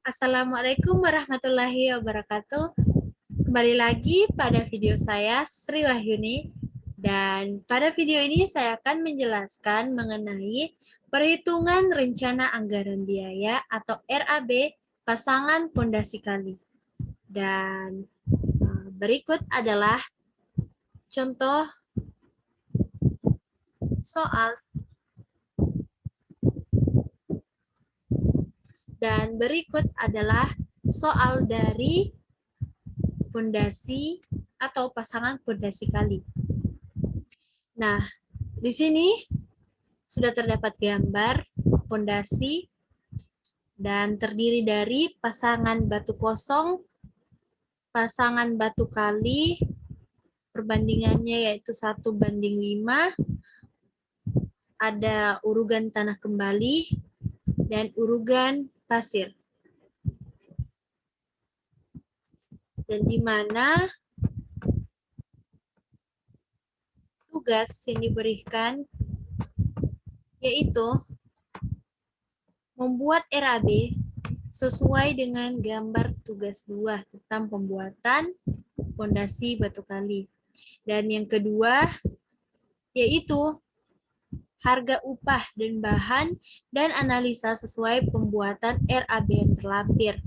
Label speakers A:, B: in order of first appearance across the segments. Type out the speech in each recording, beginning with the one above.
A: Assalamualaikum warahmatullahi wabarakatuh. Kembali lagi pada video saya, Sri Wahyuni. Dan pada video ini saya akan menjelaskan mengenai perhitungan rencana anggaran biaya atau RAB pasangan pondasi kali. Dan berikut adalah contoh soal. Dan berikut adalah soal dari pondasi atau pasangan pondasi kali. Nah, di sini sudah terdapat gambar pondasi dan terdiri dari pasangan batu kosong, pasangan batu kali, perbandingannya yaitu 1:5, ada urugan tanah kembali, dan urugan pasir. Dan di mana tugas yang diberikan yaitu membuat RAB sesuai dengan gambar tugas 2 tentang pembuatan pondasi batu kali. Dan yang kedua yaitu harga upah dan bahan dan analisa sesuai pembuatan RAB yang terlampir.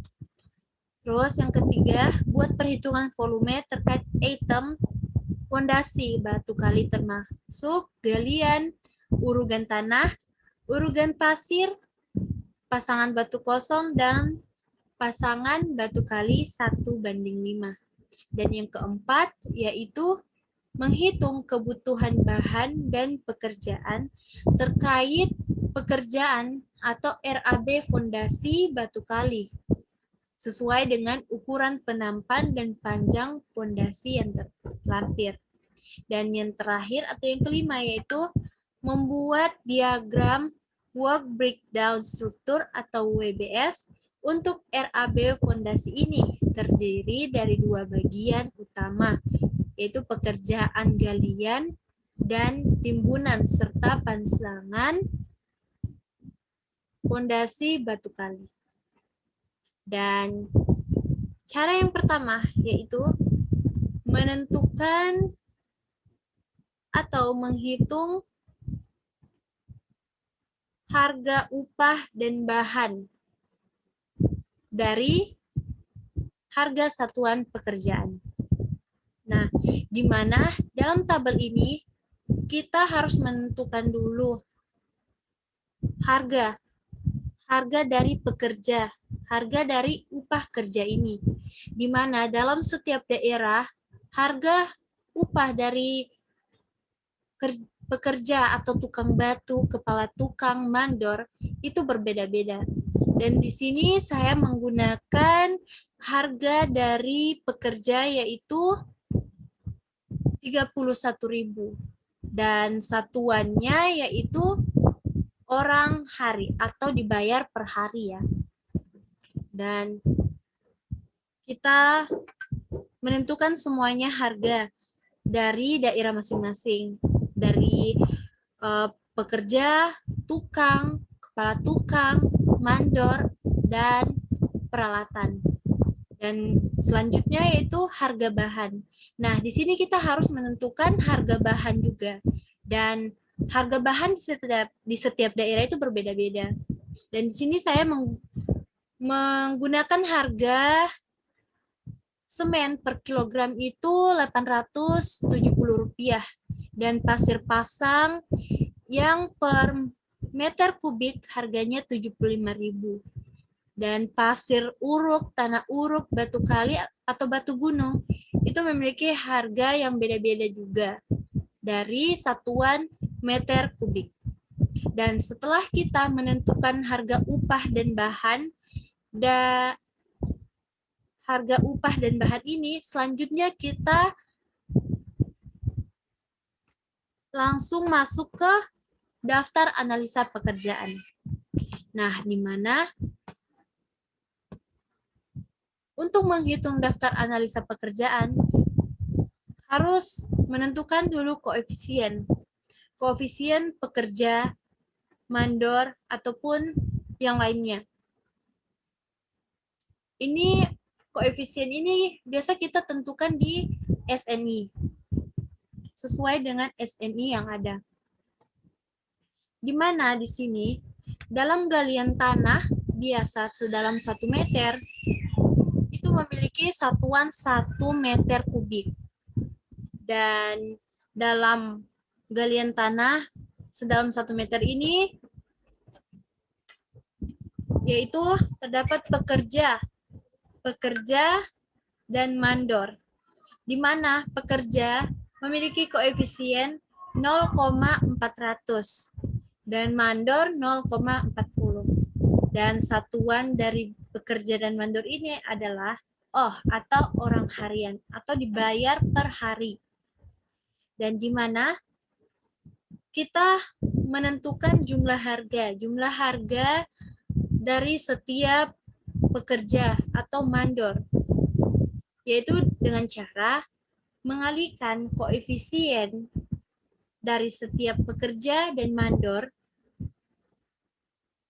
A: Terus yang ketiga, buat perhitungan volume terkait item pondasi batu kali termasuk galian, urugan tanah, urugan pasir, pasangan batu kosong, dan pasangan batu kali 1:5. Dan yang keempat yaitu menghitung kebutuhan bahan dan pekerjaan terkait pekerjaan atau RAB fondasi batu kali sesuai dengan ukuran penampan dan panjang fondasi yang terlampir. Dan yang terakhir atau yang kelima yaitu membuat diagram work breakdown struktur atau WBS untuk RAB fondasi ini terdiri dari 2 bagian utama, yaitu pekerjaan galian dan timbunan serta panselangan fondasi batu kali. Dan cara yang pertama yaitu menentukan atau menghitung harga upah dan bahan dari harga satuan pekerjaan. Nah, di mana dalam tabel ini kita harus menentukan dulu harga dari pekerja, harga dari upah kerja ini. Di mana dalam setiap daerah harga upah dari pekerja atau tukang batu, kepala tukang, mandor itu berbeda-beda. Dan di sini saya menggunakan harga dari pekerja yaitu 31.000 dan satuannya yaitu orang hari atau dibayar per hari ya. Dan kita menentukan semuanya harga dari daerah masing-masing, dari pekerja, tukang, kepala tukang, mandor, dan peralatan. Dan selanjutnya yaitu harga bahan. Nah, di sini kita harus menentukan harga bahan juga. Dan harga bahan di setiap daerah itu berbeda-beda. Dan di sini saya menggunakan harga semen per kilogram itu Rp870 dan pasir pasang yang per meter kubik harganya 75.000. Dan pasir uruk, tanah uruk, batu kali atau batu gunung itu memiliki harga yang beda-beda juga dari satuan meter kubik. Dan setelah kita menentukan harga upah dan bahan, harga upah dan bahan ini, selanjutnya kita langsung masuk ke daftar analisa pekerjaan. Nah, di mana untuk menghitung daftar analisa pekerjaan harus menentukan dulu koefisien pekerja, mandor, ataupun yang lainnya. Ini koefisien ini biasa kita tentukan di SNI. Sesuai dengan SNI yang ada. Di mana di sini dalam galian tanah biasa sedalam 1 meter itu memiliki satuan 1 meter kubik. Dan dalam galian tanah sedalam 1 meter ini yaitu terdapat pekerja dan mandor, di mana pekerja memiliki koefisien 0,400 dan mandor 0,40. Dan satuan dari pekerja dan mandor ini adalah atau orang harian atau dibayar per hari. Dan di mana kita menentukan jumlah harga dari setiap pekerja atau mandor, yaitu dengan cara mengalihkan koefisien dari setiap pekerja dan mandor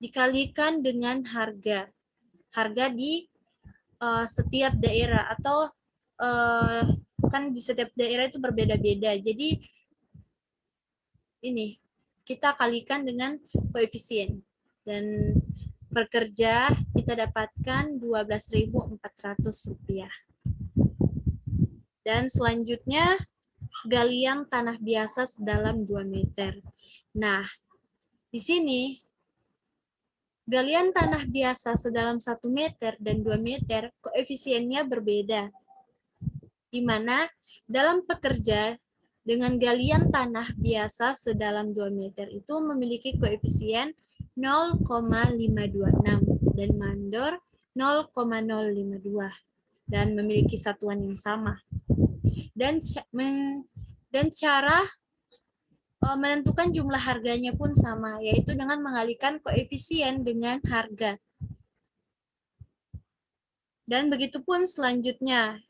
A: dikalikan dengan harga di setiap daerah atau kan di setiap daerah itu berbeda-beda. Jadi ini kita kalikan dengan koefisien dan pekerja kita dapatkan Rp12.400. Dan selanjutnya galian tanah biasa sedalam 2 meter. Nah, di sini galian tanah biasa sedalam 1 meter dan 2 meter koefisiennya berbeda. Di mana dalam pekerja dengan galian tanah biasa sedalam 2 meter itu memiliki koefisien 0,526 dan mandor 0,052 dan memiliki satuan yang sama. Dan cara menentukan jumlah harganya pun sama, yaitu dengan mengalihkan koefisien dengan harga. Dan begitu pun selanjutnya,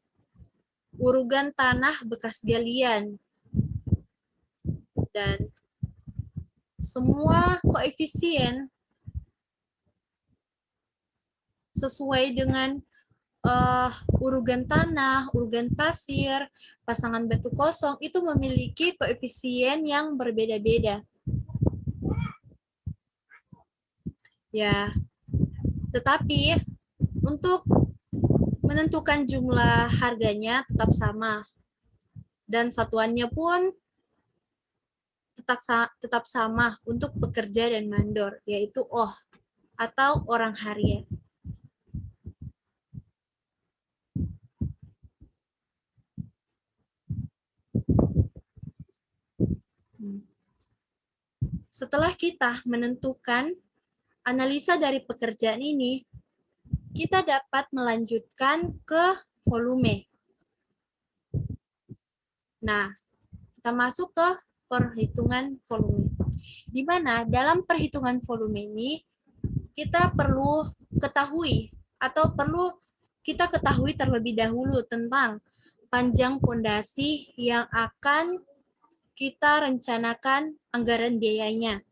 A: urugan tanah bekas galian. Dan semua koefisien sesuai dengan urugan tanah, urugan pasir, pasangan batu kosong itu memiliki koefisien yang berbeda-beda. Ya, tetapi untuk menentukan jumlah harganya tetap sama dan satuannya pun tetap sama untuk pekerja dan mandor, yaitu atau orang harian. Setelah kita menentukan analisa dari pekerjaan ini, kita dapat melanjutkan ke volume. Nah, kita masuk ke perhitungan volume. Di mana dalam perhitungan volume ini, kita perlu ketahui atau perlu kita ketahui terlebih dahulu tentang panjang pondasi yang akan kita rencanakan anggaran biayanya.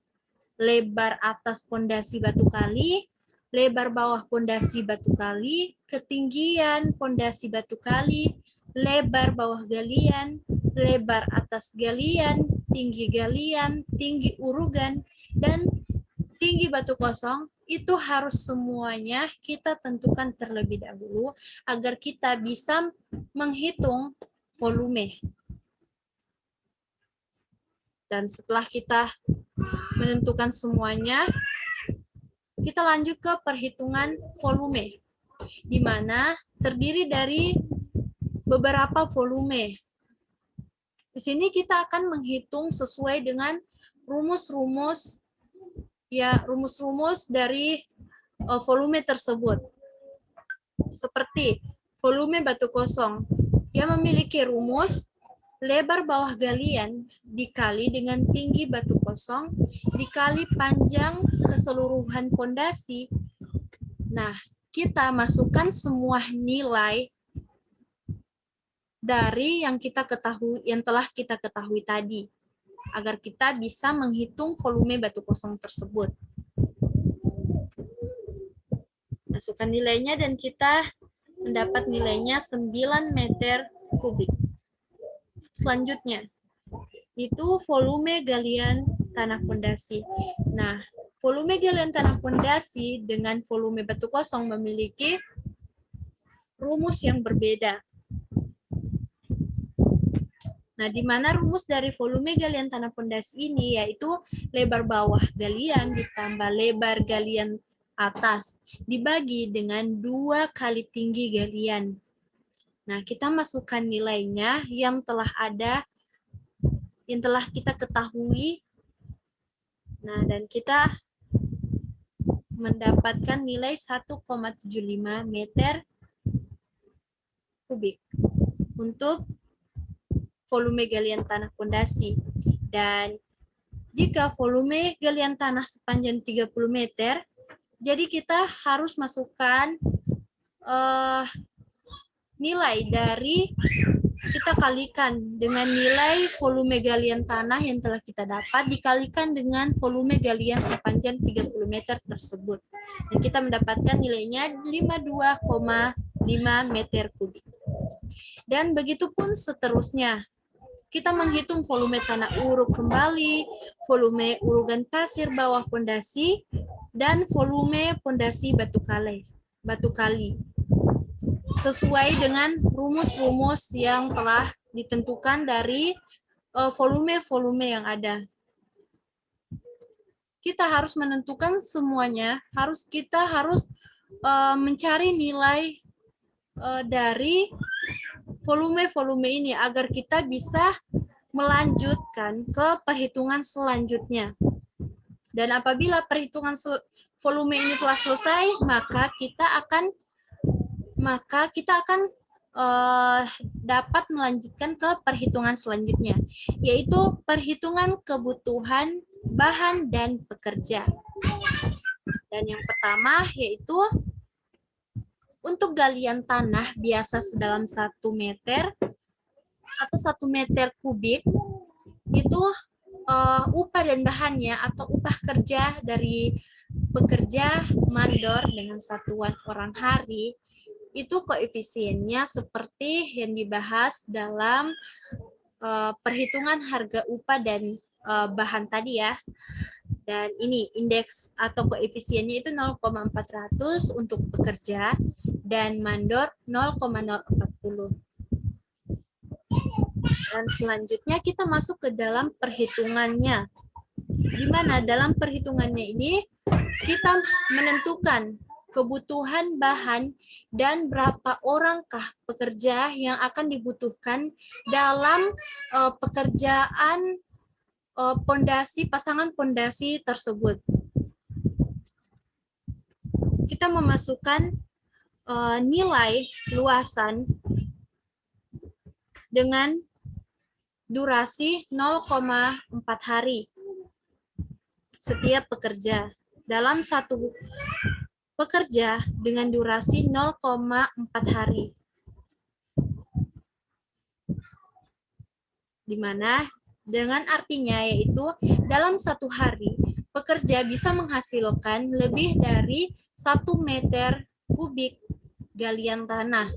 A: Lebar atas pondasi batu kali, lebar bawah pondasi batu kali, ketinggian pondasi batu kali, lebar bawah galian, lebar atas galian, tinggi urugan, dan tinggi batu kosong. Itu harus semuanya kita tentukan terlebih dahulu agar kita bisa menghitung volume. Dan setelah kita menentukan semuanya, kita lanjut ke perhitungan volume, di mana terdiri dari beberapa volume. Di sini kita akan menghitung sesuai dengan rumus-rumus dari volume tersebut. Seperti volume batu kosong, yang memiliki rumus lebar bawah galian dikali dengan tinggi batu kosong dikali panjang keseluruhan pondasi. Nah, kita masukkan semua nilai dari yang telah kita ketahui tadi agar kita bisa menghitung volume batu kosong tersebut. Masukkan nilainya dan kita mendapat nilainya 9 meter kubik. Selanjutnya, itu volume galian tanah pondasi. Nah, volume galian tanah pondasi dengan volume batu kosong memiliki rumus yang berbeda. Nah, di mana rumus dari volume galian tanah pondasi ini yaitu lebar bawah galian ditambah lebar galian atas dibagi dengan 2 kali tinggi galian. Nah, kita masukkan nilainya yang telah kita ketahui. Nah, dan kita mendapatkan nilai 1,75 meter kubik untuk volume galian tanah pondasi. Dan jika volume galian tanah sepanjang 30 meter, jadi kita harus masukkan nilai dari, kita kalikan dengan nilai volume galian tanah yang telah kita dapat dikalikan dengan volume galian sepanjang 30 meter tersebut. Dan kita mendapatkan nilainya 52,5 meter kubik. Dan begitu pun seterusnya. Kita menghitung volume tanah uruk kembali, volume urugan pasir bawah pondasi, dan volume pondasi batu kali. Sesuai dengan rumus-rumus yang telah ditentukan dari volume-volume yang ada. Kita harus menentukan semuanya, kita harus mencari nilai dari volume-volume ini agar kita bisa melanjutkan ke perhitungan selanjutnya. Dan apabila perhitungan volume ini telah selesai, maka kita akan dapat melanjutkan ke perhitungan selanjutnya, yaitu perhitungan kebutuhan bahan dan pekerja. Dan yang pertama yaitu untuk galian tanah biasa sedalam 1 meter atau 1 meter kubik, itu upah dan bahannya atau upah kerja dari pekerja mandor dengan satuan orang hari, itu koefisiennya seperti yang dibahas dalam perhitungan harga upah dan bahan tadi ya. Dan ini indeks atau koefisiennya itu 0,400 untuk pekerja dan mandor 0,040. Dan selanjutnya kita masuk ke dalam perhitungannya. Di mana dalam perhitungannya ini kita menentukan kebutuhan bahan dan berapa orangkah pekerja yang akan dibutuhkan dalam pekerjaan pasangan pondasi tersebut. Kita memasukkan nilai luasan dengan durasi 0,4 hari setiap pekerja. Dalam satu pekerja dengan durasi 0,4 hari. Di mana dengan artinya yaitu dalam satu hari pekerja bisa menghasilkan lebih dari 1 meter kubik galian tanah.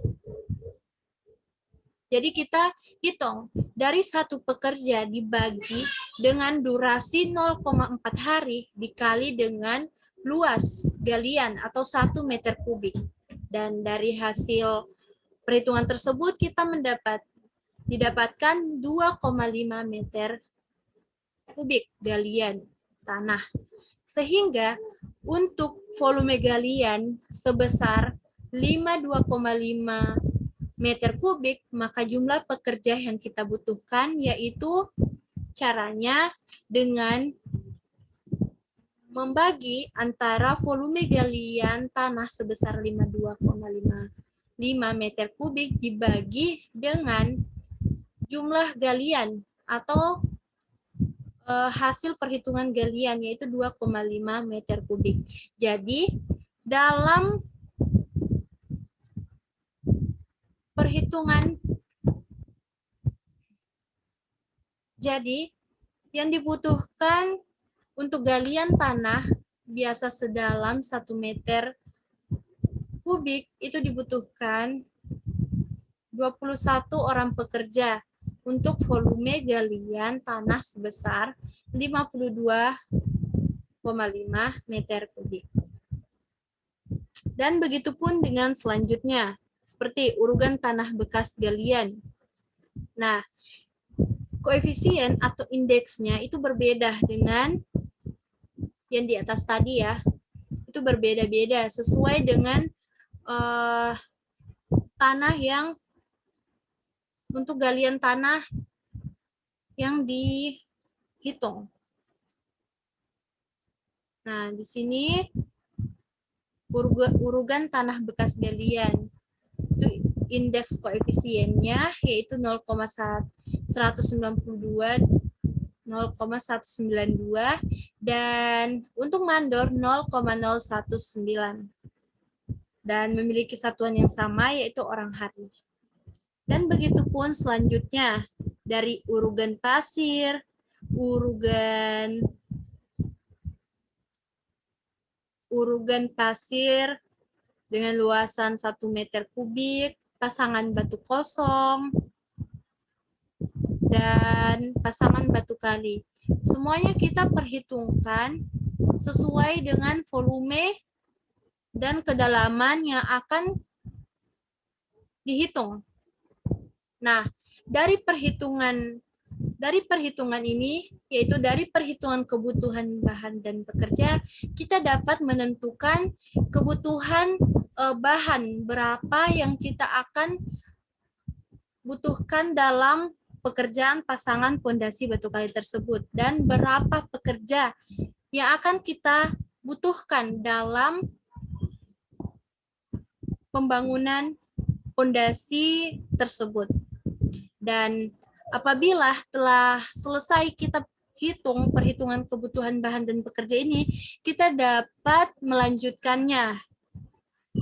A: Jadi kita hitung dari satu pekerja dibagi dengan durasi 0,4 hari dikali dengan luas galian atau 1 meter kubik. Dan dari hasil perhitungan tersebut kita didapatkan 2,5 meter kubik galian tanah. Sehingga untuk volume galian sebesar 52,5 meter kubik, maka jumlah pekerja yang kita butuhkan yaitu caranya dengan membagi antara volume galian tanah sebesar 52,5 meter kubik dibagi dengan jumlah galian atau hasil perhitungan galian yaitu 2,5 meter kubik. Jadi dalam perhitungan, jadi yang dibutuhkan untuk galian tanah biasa sedalam 1 meter kubik itu dibutuhkan 21 orang pekerja untuk volume galian tanah sebesar 52,5 meter kubik. Dan begitupun dengan selanjutnya, seperti urugan tanah bekas galian. Nah, koefisien atau indeksnya itu berbeda dengan yang di atas tadi ya. Itu berbeda-beda sesuai dengan tanah yang untuk galian tanah yang dihitung. Nah, di sini urugan tanah bekas galian. Itu indeks koefisiennya yaitu 0,192 0,192 dan untuk mandor 0,019 dan memiliki satuan yang sama yaitu orang hari. Dan begitu pun selanjutnya dari urugan pasir, urugan pasir dengan luasan 1 meter kubik, pasangan batu kosong, dan pasangan batu kali. Semuanya kita perhitungkan sesuai dengan volume dan kedalaman yang akan dihitung. Nah, dari perhitungan ini, yaitu dari perhitungan kebutuhan bahan dan pekerja, kita dapat menentukan kebutuhan bahan berapa yang kita akan butuhkan dalam pekerjaan pasangan pondasi batu kali tersebut dan berapa pekerja yang akan kita butuhkan dalam pembangunan pondasi tersebut. Dan apabila telah selesai kita hitung perhitungan kebutuhan bahan dan pekerja ini, kita dapat melanjutkannya.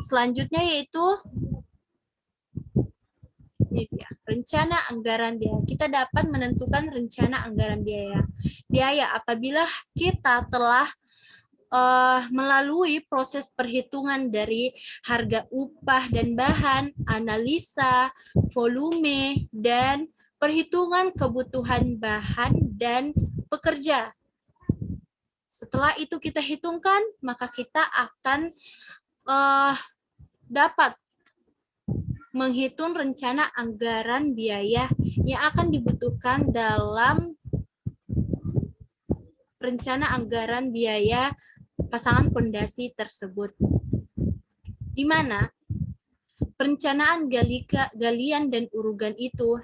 A: Selanjutnya yaitu ini dia, rencana anggaran biaya. Kita dapat menentukan rencana anggaran biaya. Biaya apabila kita telah melalui proses perhitungan dari harga upah dan bahan, analisa, volume, dan perhitungan kebutuhan bahan dan pekerja. Setelah itu kita hitungkan, maka kita akan dapat menghitung rencana anggaran biaya yang akan dibutuhkan dalam rencana anggaran biaya pasangan pondasi tersebut. Di mana perencanaan galian dan urugan itu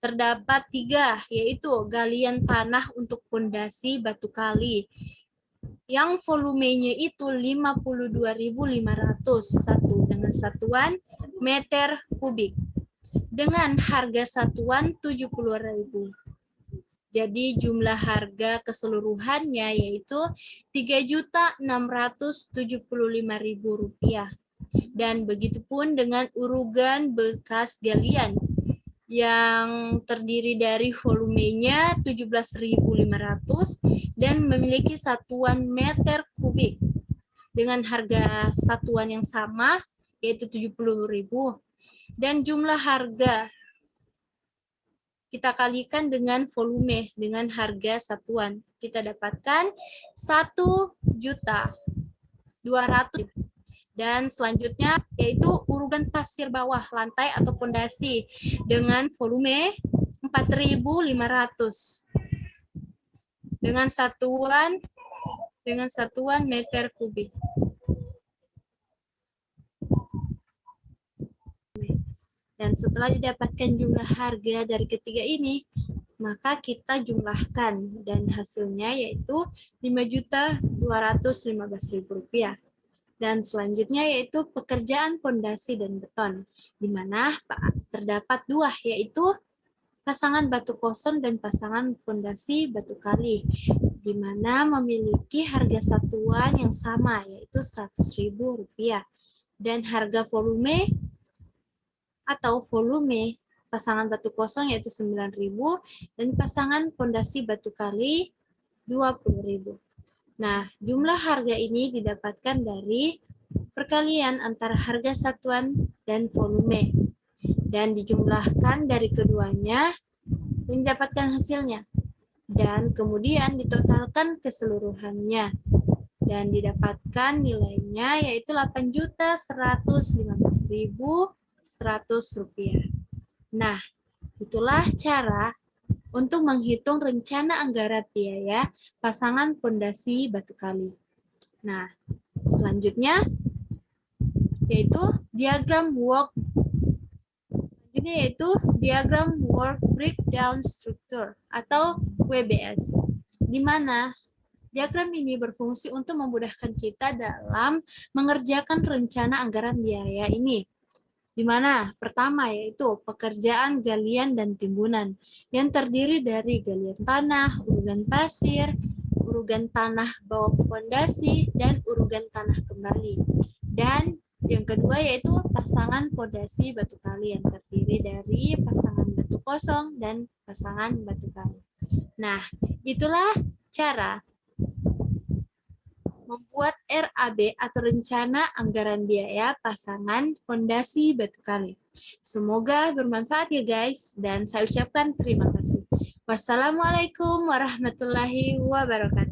A: terdapat 3, yaitu galian tanah untuk pondasi batu kali yang volumenya itu 52.500 satu dengan satuan meter kubik dengan harga satuan 70.000. Jadi jumlah harga keseluruhannya yaitu Rp3.675.000. Dan begitupun dengan urugan bekas galian yang terdiri dari volumenya 17.500 dan memiliki satuan meter kubik dengan harga satuan yang sama yaitu 70.000 dan jumlah harga kita kalikan dengan volume dengan harga satuan. Kita dapatkan 1.200.000. Dan selanjutnya yaitu urugan pasir bawah lantai atau pondasi dengan volume 4.500 dengan satuan meter kubik. Dan setelah didapatkan jumlah harga dari ketiga ini, maka kita jumlahkan dan hasilnya yaitu Rp5.215.000. Dan selanjutnya yaitu pekerjaan pondasi dan beton, di mana terdapat 2, yaitu pasangan batu kosong dan pasangan pondasi batu kali, di mana memiliki harga satuan yang sama yaitu Rp100.000 dan harga volume atau volume pasangan batu kosong yaitu 9.000 dan pasangan pondasi batu kali 20.000. Nah, jumlah harga ini didapatkan dari perkalian antara harga satuan dan volume. Dan dijumlahkan dari keduanya dan didapatkan hasilnya. Dan kemudian ditotalkan keseluruhannya. Dan didapatkan nilainya yaitu Rp8.115.100. Nah, itulah cara untuk menghitung rencana anggaran biaya pasangan pondasi batu kali. Nah, selanjutnya yaitu diagram work breakdown structure atau WBS, di mana diagram ini berfungsi untuk memudahkan kita dalam mengerjakan rencana anggaran biaya ini. Di mana pertama yaitu pekerjaan galian dan timbunan yang terdiri dari galian tanah, urugan pasir, urugan tanah bawah fondasi, dan urugan tanah kembali. Dan yang kedua yaitu pasangan fondasi batu kali yang terdiri dari pasangan batu kosong dan pasangan batu kali. Nah, itulah cara membuat RAB atau rencana anggaran biaya pasangan fondasi batu kali. Semoga bermanfaat ya guys, dan saya ucapkan terima kasih. Wassalamualaikum warahmatullahi wabarakatuh.